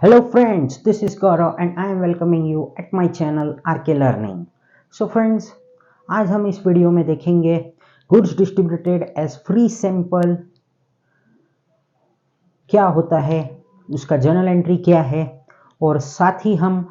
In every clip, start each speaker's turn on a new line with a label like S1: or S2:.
S1: Hello friends, this is Gaurav and I am welcoming you at my channel RK Learning. So friends, आज हम इस video में देखेंगे goods distributed as free sample क्या होता है, उसका जर्नल एंट्री क्या है, और साथ ही हम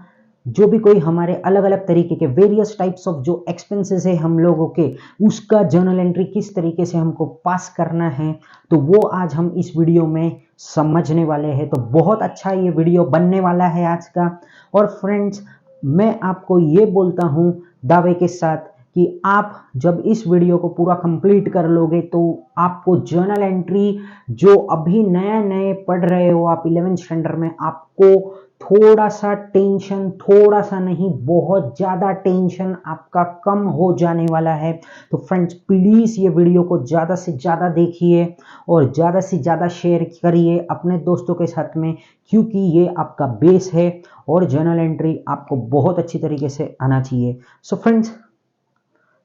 S1: जो भी कोई हमारे अलग अलग तरीके के वेरियस टाइप्स ऑफ जो एक्सपेंसेस है हम लोगों के, उसका जर्नल एंट्री किस तरीके से हमको पास करना है, तो वो आज हम इस वीडियो में समझने वाले हैं। तो बहुत अच्छा ये वीडियो बनने वाला है आज का। और फ्रेंड्स, मैं आपको ये बोलता हूँ दावे के साथ कि आप जब इस वीडियो को पूरा कंप्लीट कर लोगे तो आपको जर्नल एंट्री जो अभी नए नए पढ़ रहे हो आप 11th स्टैंडर्ड में, आपको थोड़ा सा टेंशन, थोड़ा सा नहीं बहुत ज़्यादा टेंशन आपका कम हो जाने वाला है। तो फ्रेंड्स प्लीज़ ये वीडियो को ज़्यादा से ज़्यादा देखिए और ज़्यादा से ज़्यादा शेयर करिए अपने दोस्तों के साथ में, क्योंकि ये आपका बेस है और जर्नल एंट्री आपको बहुत अच्छी तरीके से आना चाहिए। सो फ्रेंड्स,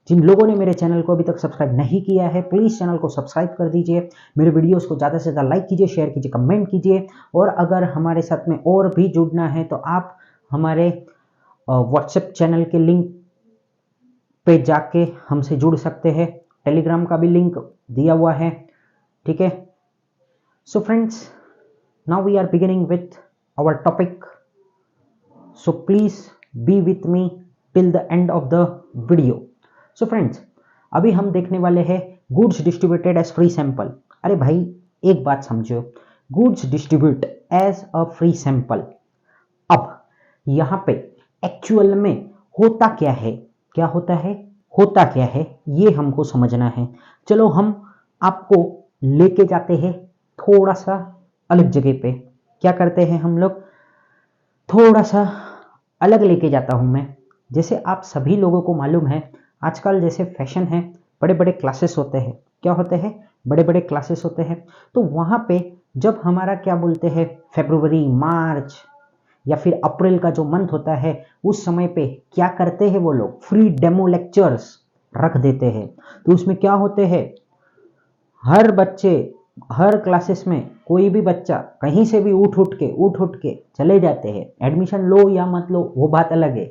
S1: जिन लोगों ने मेरे चैनल को अभी तक सब्सक्राइब नहीं किया है प्लीज़ चैनल को सब्सक्राइब कर दीजिए, मेरे वीडियोस को ज़्यादा से ज़्यादा लाइक कीजिए, शेयर कीजिए, कमेंट कीजिए। और अगर हमारे साथ में और भी जुड़ना है तो आप हमारे व्हाट्सएप चैनल के लिंक पे जाके हमसे जुड़ सकते हैं। टेलीग्राम का भी लिंक दिया हुआ है, ठीक है। So friends, now we are beginning with our topic, so please be with me till the end of the video. So friends, अभी हम देखने वाले हैं goods distributed as free sample. अरे भाई एक बात समझो, goods distribute as a free sample. अब यहाँ पे एक्चुअल में होता क्या है, क्या होता है, होता क्या है, ये हमको समझना है। चलो हम आपको लेके जाते हैं थोड़ा सा अलग जगह पे। क्या करते हैं हम लोग, थोड़ा सा अलग लेके जाता हूँ मैं। जैसे आप सभी लोगों को मालूम है आजकल जैसे फैशन है, बड़े बड़े क्लासेस होते हैं। क्या होते हैं, बड़े बड़े क्लासेस होते हैं। तो वहाँ पे जब हमारा क्या बोलते हैं फरवरी, मार्च या फिर अप्रैल का जो मंथ होता है, उस समय पे क्या करते हैं वो लोग, फ्री डेमो लेक्चर्स रख देते हैं। तो उसमें क्या होते हैं, हर बच्चे हर क्लासेस में कोई भी बच्चा कहीं से भी उठ के चले जाते हैं। एडमिशन लो या मत लो वो बात अलग है,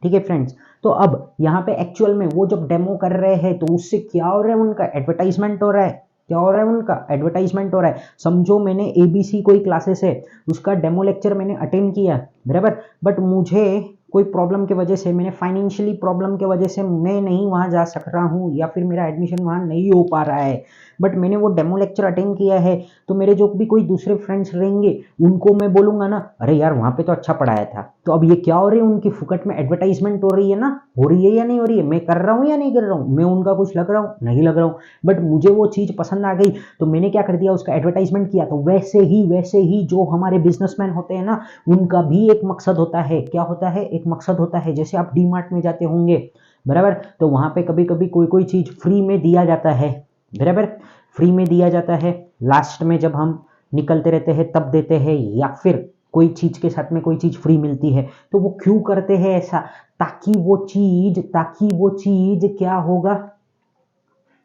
S1: ठीक है फ्रेंड्स। तो अब यहाँ पे एक्चुअल में वो जब डेमो कर रहे हैं तो उससे क्या हो रहा है, उनका एडवर्टाइजमेंट हो रहा है। क्या हो रहा है, उनका एडवर्टाइजमेंट हो रहा है। समझो मैंने एबीसी कोई क्लासेस है, उसका डेमो लेक्चर मैंने अटेंड किया, बराबर, बट मुझे कोई प्रॉब्लम के वजह से, मैंने फाइनेंशियली प्रॉब्लम के वजह से मैं नहीं वहाँ जा सक रहा हूँ या फिर मेरा एडमिशन वहाँ नहीं हो पा रहा है, बट मैंने वो डेमो लेक्चर अटेंड किया है। तो मेरे जो भी कोई दूसरे फ्रेंड्स रहेंगे उनको मैं बोलूंगा ना, अरे यार वहाँ पे तो अच्छा पढ़ाया था। तो अब ये क्या हो रही है, उनकी फुकट में एडवर्टाइजमेंट हो रही है ना, हो रही है या नहीं हो रही है, मैं कर रहा हूँ या नहीं कर रहा हूँ, मैं उनका कुछ लग रहा हूँ नहीं लग रहा हूँ, बट मुझे वो चीज़ पसंद आ गई तो मैंने क्या कर दिया, उसका एडवर्टाइजमेंट किया। तो वैसे ही जो हमारे बिजनेसमैन होते हैं ना, उनका भी एक मकसद होता है। क्या होता है, एक मकसद होता है। जैसे आप डी मार्ट में जाते होंगे, बराबर, तो वहाँ पे कभी कभी कोई चीज़ फ्री में दिया जाता है, बराबर, फ्री में दिया जाता है। लास्ट में जब हम निकलते रहते हैं तब देते हैं, या फिर कोई चीज़ के साथ में कोई चीज़ फ्री मिलती है। तो वो क्यों करते हैं ऐसा, ताकि वो चीज़ क्या होगा,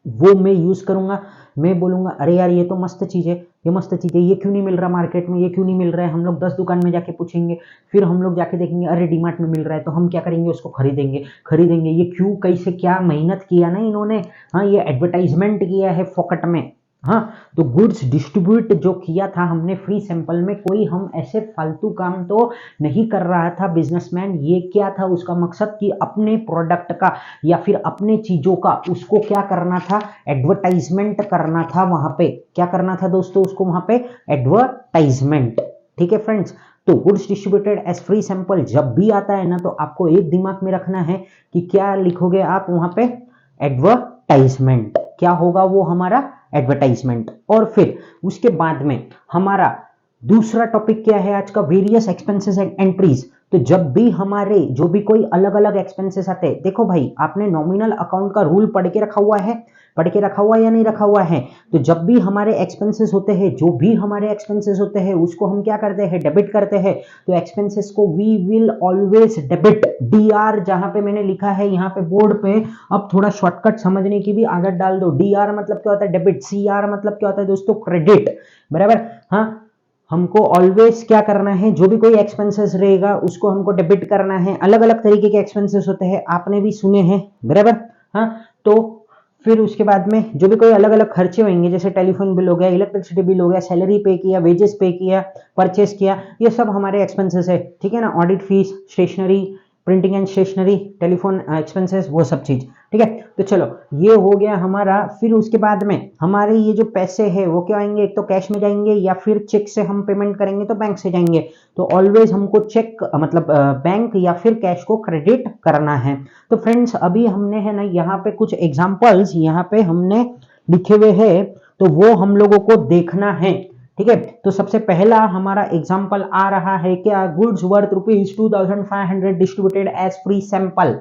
S1: वो मैं यूज़ करूँगा, मैं बोलूँगा अरे यार ये तो मस्त चीज़ है, ये मस्त चीज़ है, ये क्यों नहीं मिल रहा मार्केट में, ये क्यों नहीं मिल रहा है। हम लोग 10 दुकान में जाके पूछेंगे, फिर हम लोग जाके देखेंगे अरे डीमार्ट में मिल रहा है, तो हम क्या करेंगे, उसको खरीदेंगे। ये क्यों, कैसे, क्या मेहनत किया ना इन्होंने, हाँ ये एडवर्टाइजमेंट किया है फोकट में। हाँ, तो गुड्स डिस्ट्रीब्यूट जो किया था हमने फ्री सैंपल में, कोई हम ऐसे फालतू काम तो नहीं कर रहा था बिजनेसमैन। ये क्या था, उसका मकसद कि अपने प्रोडक्ट का या फिर अपने चीजों का उसको क्या करना था, एडवर्टाइजमेंट करना था। वहां पे क्या करना था दोस्तों, उसको वहां पे एडवर्टाइजमेंट, ठीक है फ्रेंड्स। तो goods distributed as free sample जब भी आता है ना, तो आपको एक दिमाग में रखना है कि क्या लिखोगे आप वहां पे, एडवर्टाइजमेंट। क्या होगा वो, हमारा एडवर्टाइजमेंट। और फिर उसके बाद में हमारा दूसरा टॉपिक क्या है आज का, वेरियस एक्सपेंसेस एंड एंट्रीज। तो जब भी हमारे जो भी कोई अलग अलग एक्सपेंसेस आते हैं, देखो भाई आपने नॉमिनल अकाउंट का रूल पढ़ के रखा हुआ है, पढ़ के रखा हुआ या नहीं रखा हुआ है। तो जब भी हमारे एक्सपेंसेस होते हैं, जो भी हमारे एक्सपेंसेस होते हैं, उसको हम क्या करते हैं, डेबिट करते हैं। तो एक्सपेंसेस को we will always debit, DR जहां पे मैंने लिखा है यहाँ पे बोर्ड पे, अब थोड़ा शॉर्टकट समझने की भी आदत डाल दो। डीआर मतलब क्या होता है, डेबिट। सीआर मतलब क्या होता है दोस्तों, क्रेडिट, बराबर। हाँ, हमको ऑलवेज क्या करना है, जो भी कोई एक्सपेंसेस रहेगा उसको हमको डेबिट करना है। अलग अलग तरीके के एक्सपेंसेस होते हैं, आपने भी सुने हैं, बराबर। हाँ, तो फिर उसके बाद में जो भी कोई अलग अलग खर्चे होंगे, जैसे टेलीफोन बिल हो गया, इलेक्ट्रिसिटी बिल हो गया, सैलरी पे किया, वेजेस पे किया, परचेस किया, ये सब हमारे एक्सपेंसेस है, ठीक है ना। Audit fees, stationery, printing and stationery, telephone expenses, वो सब चीज, ठीक है। तो चलो ये हो गया हमारा। फिर उसके बाद में हमारे ये जो पैसे है वो क्या आएंगे, एक तो कैश में जाएंगे या फिर चेक से हम पेमेंट करेंगे तो बैंक से जाएंगे। तो ऑलवेज हमको चेक मतलब बैंक या फिर कैश को क्रेडिट करना है। तो फ्रेंड्स अभी हमने है ना यहाँ पे कुछ एग्जांपल्स यहाँ पे हमने लिखे हुए हैं, तो वो हम लोगों को देखना है, ठीक है। तो सबसे पहला हमारा एग्जांपल आ रहा है क्या, goods worth ₹2500 distributed as free sample.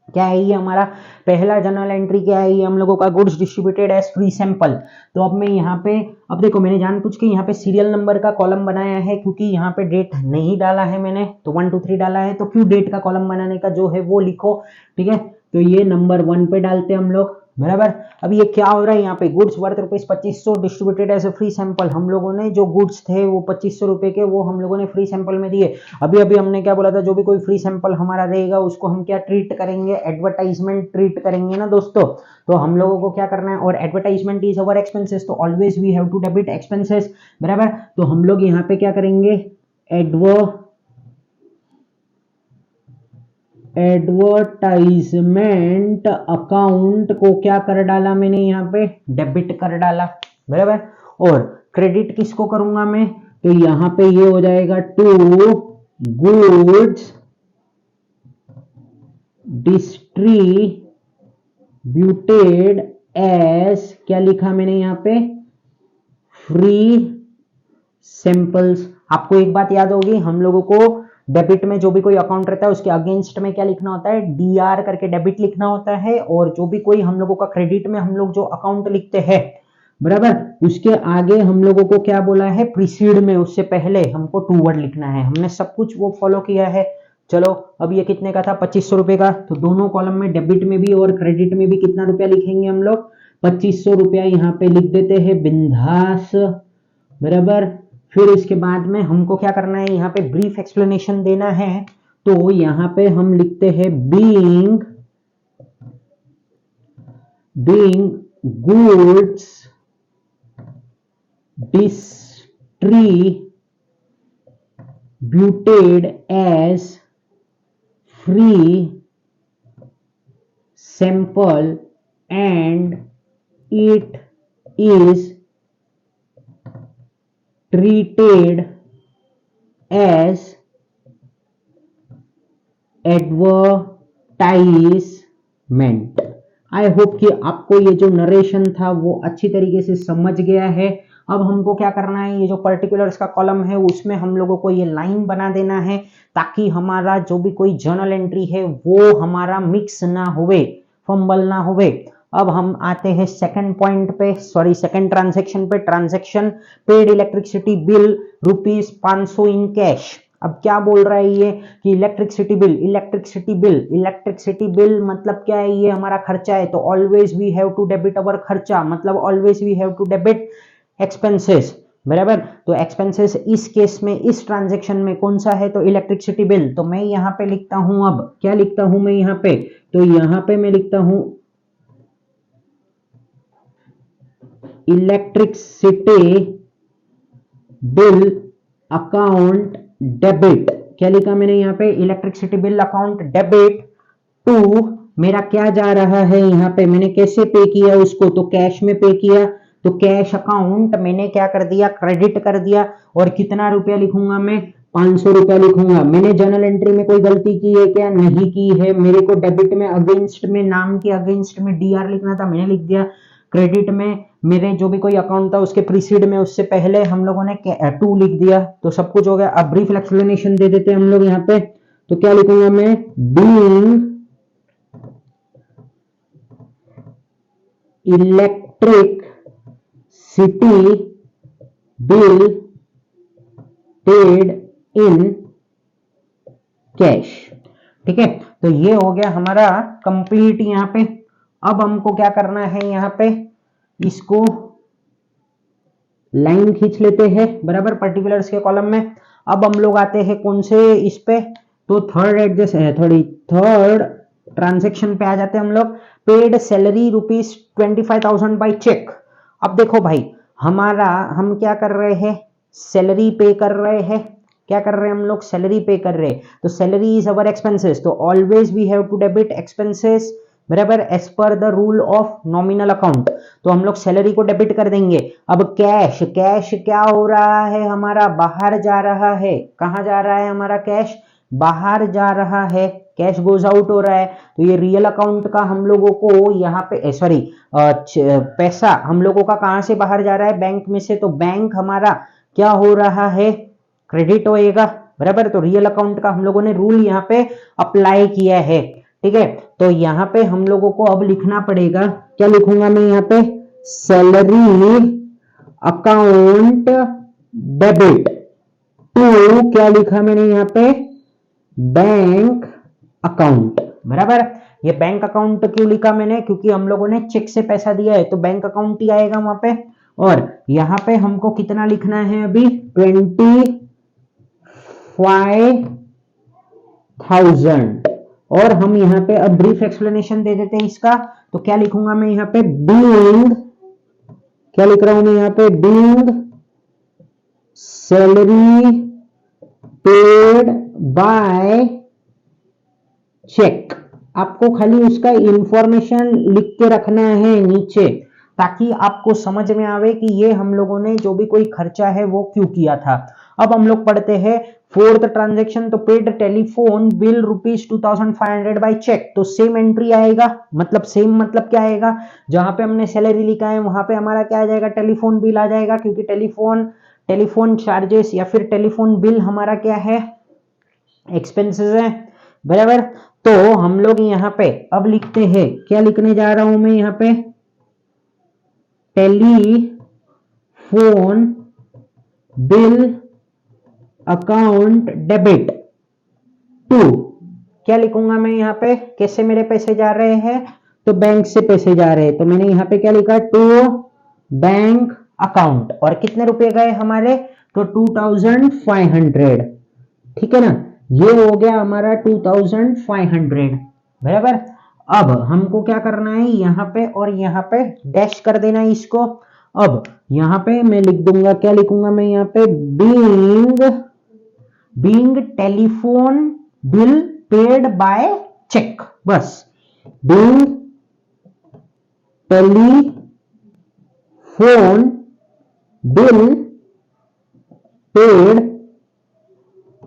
S1: क्या है ये हमारा पहला जर्नल एंट्री, क्या है ये हम लोगों का, goods distributed as free sample. तो अब मैं यहाँ पे, अब देखो मैंने जानबूझ के यहाँ पे सीरियल नंबर का कॉलम बनाया है, क्योंकि यहाँ पे डेट नहीं डाला है मैंने, तो 1 2 3 डाला है, तो क्यों डेट का कॉलम बनाने का जो है वो लिखो, ठीक है। तो ये नंबर 1 पे डालते हैं हम लोग, बराबर। अब ये क्या हो रहा है यहाँ पे, goods worth ₹2500 distributed as a free sample. हम लोगों ने जो गुड्स थे वो 2500 रुपए के, वो हम लोगों ने फ्री सैंपल में दिए। अभी अभी हमने क्या बोला था, जो भी कोई फ्री सैंपल हमारा रहेगा उसको हम क्या ट्रीट करेंगे, एडवर्टाइजमेंट ट्रीट करेंगे ना दोस्तों। तो हम लोगों को क्या करना है, और एडवर्टाइजमेंट इज अवर एक्सपेंसेस, तो always we have to debit expenses, बराबर। तो हम लोग यहाँ पे क्या करेंगे, एडवर्टाइजमेंट अकाउंट को क्या कर डाला मैंने, यहाँ पे डेबिट कर डाला, बराबर। और क्रेडिट किसको करूंगा मैं, तो यहाँ पे ये हो जाएगा टू गुड्स डिस्ट्रीब्यूटेड एज, क्या लिखा मैंने यहाँ पे, फ्री सैंपल्स। आपको एक बात याद होगी, हम लोगों को डेबिट में जो भी कोई अकाउंट रहता है उसके अगेंस्ट में क्या लिखना होता है, डीआर करके डेबिट लिखना होता है। और जो भी कोई हम लोगों का क्रेडिट में हम लोग जो अकाउंट लिखते हैं, बराबर, उसके आगे हम लोगों को क्या बोला है, प्रीसीड में, उससे पहले हमको टू वर्ड लिखना है। हमने सब कुछ वो फॉलो किया है। चलो अब ये कितने का था, 2500 रुपए का, तो दोनों कॉलम में डेबिट में भी और क्रेडिट में भी कितना रुपया लिखेंगे हम लोग, 2500 रुपया यहाँ पे लिख देते हैं बिंदास, बराबर। फिर इसके बाद में हमको क्या करना है, यहाँ पे ब्रीफ एक्सप्लेनेशन देना है। तो यहाँ पे हम लिखते हैं being goods distributed as free sample and it is treated as advertisement। I hope कि आपको ये जो नरेशन था वो अच्छी तरीके से समझ गया है। अब हमको क्या करना है, ये जो पर्टिकुलर्स का कॉलम है उसमें हम लोगों को ये लाइन बना देना है, ताकि हमारा जो भी कोई जर्नल एंट्री है वो हमारा मिक्स ना होवे, फंबल ना होवे। अब हम आते हैं सेकंड पॉइंट पे, सॉरी सेकंड ट्रांजैक्शन पे। Transaction paid electricity bill ₹500 in cash. अब क्या बोल रहा है ये कि इलेक्ट्रिसिटी बिल मतलब क्या है, ये हमारा खर्चा है। तो always we have to debit our खर्चा, मतलब always we have to debit expenses, बराबर। तो एक्सपेंसेस इस केस में, इस ट्रांजैक्शन में कौन सा है, तो इलेक्ट्रिसिटी बिल। तो मैं यहाँ पे लिखता हूं, अब क्या लिखता हूं मैं यहाँ पे, तो यहाँ पे मैं लिखता हूं इलेक्ट्रिसिटी बिल अकाउंट डेबिट। क्या लिखा मैंने यहाँ पे, electricity bill account debit to, मेरा क्या जा रहा है यहाँ पे, मैंने कैसे पे किया उसको, तो कैश में पे किया। तो कैश अकाउंट मैंने क्या कर दिया, क्रेडिट कर दिया। और कितना रुपया लिखूंगा मैं, 500 रुपया लिखूंगा। मैंने जर्नल एंट्री में कोई गलती की है क्या, नहीं की है। मेरे को डेबिट में अगेंस्ट में, नाम के अगेंस्ट में डीआर लिखना था, मैंने लिख दिया। क्रेडिट में मेरे जो भी कोई अकाउंट था उसके प्रीसीड में, उससे पहले हम लोगों ने 2 लिख दिया। तो सब कुछ हो गया। अब ब्रीफ एक्सप्लेनेशन दे देते हैं हम लोग यहाँ पे। तो क्या लिखूंगा मैं, being electricity bill paid in cash, ठीक है। तो ये हो गया हमारा कंप्लीट यहाँ पे। अब हमको क्या करना है, यहाँ पे इसको लाइन खींच लेते हैं बराबर पर्टिकुलर्स के कॉलम में। अब हम लोग आते हैं कौन से इस पे, तो थर्ड ट्रांजेक्शन पे आ जाते हैं हम लोग। Paid salary ₹25,000 by cheque. अब देखो भाई हमारा, हम क्या कर रहे हैं, सैलरी पे कर रहे हैं, क्या कर रहे हैं हम लोग, सैलरी पे कर रहे हैं, तो सैलरी इज अवर एक्सपेंसेस, तो always we have to debit expenses बराबर as per the rule of nominal account, तो हम लोग सैलरी को डेबिट कर देंगे। अब कैश, कैश क्या हो रहा है हमारा, बाहर जा रहा है, कहां जा रहा है हमारा कैश, बाहर जा रहा है, कैश गोज आउट हो रहा है, तो ये रियल अकाउंट का हम लोगों को यहाँ पे सॉरी पैसा हम लोगों का कहां से बाहर जा रहा है, बैंक में से, तो बैंक हमारा क्या हो रहा है, क्रेडिट होएगा बराबर। तो रियल अकाउंट का हम लोगों ने रूल यहाँ पे अप्लाई किया है, ठीक है। तो यहाँ पे हम लोगों को अब लिखना पड़ेगा, क्या लिखूंगा मैं यहाँ पे, सैलरी अकाउंट डेबिट टू, क्या लिखा मैंने यहाँ पे, बैंक अकाउंट बराबर। ये बैंक अकाउंट क्यों लिखा मैंने, क्योंकि हम लोगों ने चेक से पैसा दिया है तो बैंक अकाउंट ही आएगा वहां पे। और यहाँ पे हमको कितना लिखना है अभी, 25,000, और हम यहाँ पे अब ब्रीफ एक्सप्लेनेशन दे देते हैं इसका। तो क्या लिखूंगा मैं यहाँ पे, बीइंग, क्या लिख रहा हूं मैं यहाँ पे, being salary paid by cheque. आपको खाली उसका इंफॉर्मेशन लिख के रखना है नीचे, ताकि आपको समझ में आवे कि ये हम लोगों ने जो भी कोई खर्चा है वो क्यों किया था। अब हम लोग पढ़ते हैं फोर्थ ट्रांजैक्शन, तो paid telephone bill ₹2,500 by cheque, तो सेम एंट्री आएगा, मतलब सेम मतलब क्या आएगा, जहां पे हमने सैलरी लिखा है वहां पे हमारा क्या आ जाएगा, टेलीफोन बिल आ जाएगा, क्योंकि टेलीफोन चार्जेस या फिर टेलीफोन बिल हमारा क्या है, एक्सपेंसेस है बराबर। तो हम लोग यहाँ पे अब लिखते हैं, क्या लिखने जा रहा हूं मैं यहाँ पे, telephone bill account debit to, क्या लिखूंगा मैं यहाँ पे, कैसे मेरे पैसे जा रहे हैं, तो बैंक से पैसे जा रहे हैं, तो मैंने यहाँ पे क्या लिखा, टू बैंक अकाउंट, और कितने रुपए गए हमारे, तो 2,500, ठीक है ना, ये हो गया हमारा 2,500 बराबर। अब हमको क्या करना है, यहाँ पे और यहाँ पे डैश कर देना है इसको। अब यहाँ पे मैं लिख दूंगा, क्या लिखूंगा मैं यहाँ पे, being telephone bill paid by cheque, बस, being telephone bill paid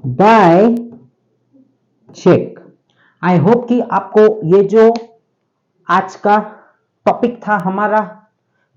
S1: by cheque. I hope कि आपको ये जो आज का टॉपिक था हमारा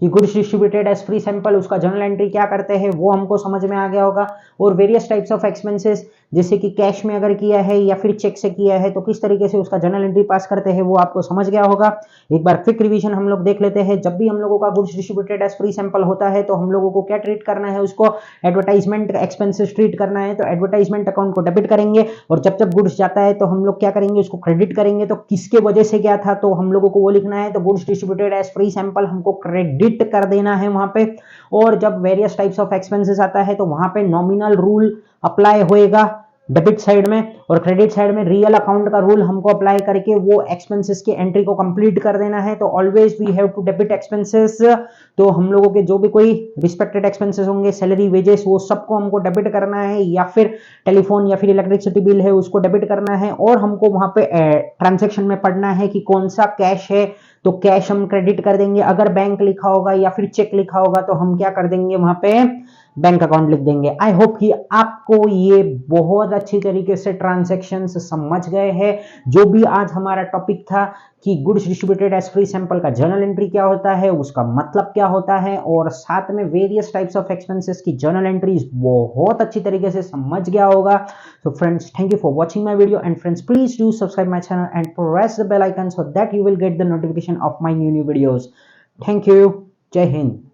S1: कि goods distributed as free sample, उसका जर्नल एंट्री क्या करते हैं वो हमको समझ में आ गया होगा। और वेरियस टाइप्स ऑफ एक्सपेंसेस, जैसे कि कैश में अगर किया है या फिर चेक से किया है तो किस तरीके से उसका जर्नल एंट्री पास करते हैं वो आपको समझ गया होगा। एक बार क्विक रिवीजन हम लोग देख लेते हैं। जब भी हम लोगों का goods distributed as free sample होता है तो हम लोगों को क्या ट्रीट करना है, उसको एडवर्टाइजमेंट एक्सपेंसेस ट्रीट करना है, तो एडवर्टाइजमेंट अकाउंट को डेबिट करेंगे। और जब जब गुड्स जाता है तो हम लोग क्या करेंगे, उसको क्रेडिट करेंगे। तो किसके वजह से गया था तो हम लोगों को वो लिखना है, तो goods distributed as free sample हमको क्रेडिट कर देना है वहां पे। और जब वेरियस टाइप्स ऑफ एक्सपेंसेस आता है तो वहां पे नॉमिनल रूल अप्लाई होएगा डेबिट साइड में, और क्रेडिट साइड में रियल अकाउंट का रूल हमको अप्लाई करके वो एक्सपेंसेस की एंट्री को कंप्लीट कर देना है। तो always we have to debit expenses. तो हम लोगों के जो भी कोई रिस्पेक्टेड एक्सपेंसेस होंगे, सैलरी, वेजेस, वो सबको हमको डेबिट करना है, या फिर टेलीफोन या फिर इलेक्ट्रिसिटी बिल है उसको डेबिट करना है। और हमको वहां पे ट्रांजेक्शन में पढ़ना है कि कौन सा कैश है, तो कैश हम क्रेडिट कर देंगे। अगर बैंक लिखा होगा या फिर चेक लिखा होगा तो हम क्या कर देंगे, वहां पे बैंक अकाउंट लिख देंगे। आई होप कि आपको ये बहुत अच्छी तरीके से ट्रांजैक्शंस समझ गए हैं। जो भी आज हमारा टॉपिक था कि goods distributed as free sample का जर्नल एंट्री क्या होता है, उसका मतलब क्या होता है, और साथ में वेरियस टाइप्स ऑफ एक्सपेंसेस की जर्नल एंट्रीज बहुत अच्छी तरीके से समझ गया होगा। So friends, thank you for watching my video, and friends, please do subscribe my channel and press the bell icon so that you will get the notification of my new videos. Thank you. Jai Hind.